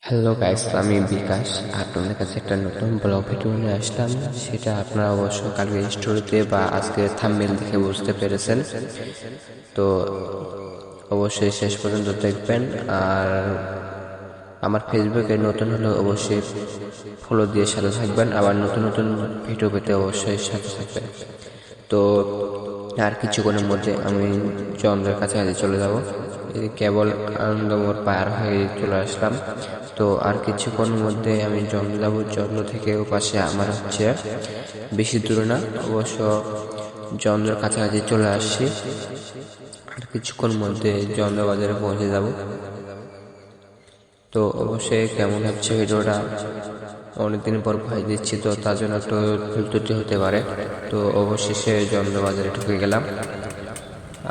Hello guys, আমি বিকাশ আপনাদের কাছে একটা নতুন ব্লগ ভিডিও নিয়ে আসলাম। সেটা আপনারা অবশ্য কালকে স্টোরিতে বা আজকে থাম্বনেল দেখে বুঝতে পেরেছেন। তো অবশ্যই শেষ পর্যন্ত দেখবেন। আর আমার ফেসবুকে নতুন হলে অবশ্যই ফলো দিয়ে সাথে থাকবেন। আবার নতুন নতুন ভিডিও পেতে অবশ্যই সাথে থাকবেন। তো আর কিছুক্ষণের মধ্যে আমি চন্দ্রের কাছাকাছি চলে যাব। কেবল আনন্দমোড় পার হয়ে চলে আসলাম। তো আর কিছুক্ষণের মধ্যে আমি চন্দ্র যাব। চন্দ্র থেকে ওপাশে আমার হচ্ছে বেশি দূরে না, অবশ্য চন্দ্রের কাছাকাছি চলে আসছি। আর কিছুক্ষণ মধ্যে চন্দ্র বাজারে পৌঁছে যাব। তো অবশ্যই কেমন হচ্ছে ভিডিওটা, অনেকদিন পর ভয় দিচ্ছি, তো তার জন্য একটু ভুল ত্রুটি হতে পারে। তো অবশেষে চন্দ্রবাজারে ঢুকে গেলাম।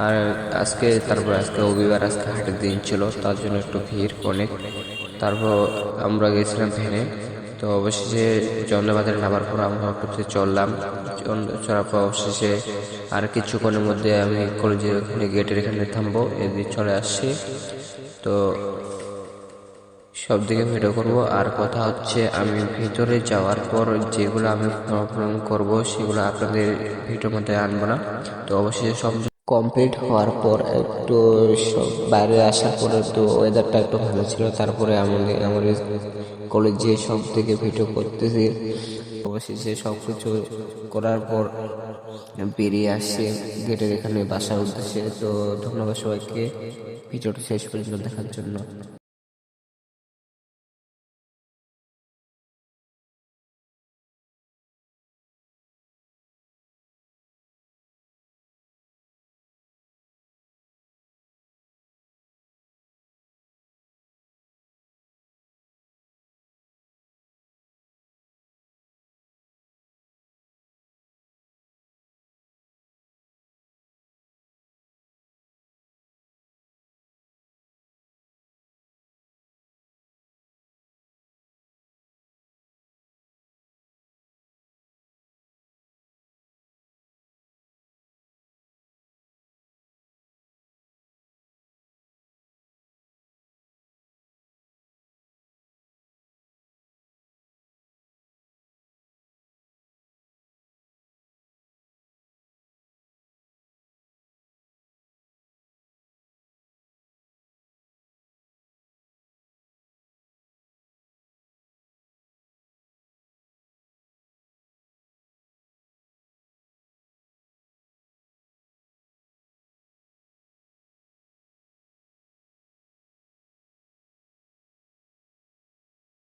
আর আজকে রবিবার, আজকে হাটের দিন ছিল, তার জন্য একটু ভিড় অনেক। তারপর আমরা গেছিলাম ভ্যানে। তো অবশেষে চন্দ্রবাজারে নামার পর আমরা অটোতে চললাম। চড়ার পর অবশেষে আর কিছুক্ষণের মধ্যে আমি কলেজের ওখানে গেটের এখানে থামবো, এদিকে চলে আসছি। তো সব দিকে ভিডিও করব। আর কথা হচ্ছে, আমি ভিতরে যাওয়ার পর যেগুলো আমি ফর্ম করব সেগুলো আপনাদের ভিডিওর মধ্যে আনবো না। তো অবশ্যই সব কমপ্লিট হওয়ার পর একটু বাইরে আসার পরে তো ওয়েদারটা একটু ভালো ছিল। তারপরে আমাদের কলেজে সব থেকে ভিডিও করতেছি। অবশেষে সব কিছু করার পর বেরিয়ে আসছি গেটের এখানে বাসার উদ্দেশ্যে। তো ধন্যবাদ সবাইকে ভিডিওটা শেষ পর্যন্ত দেখার জন্য।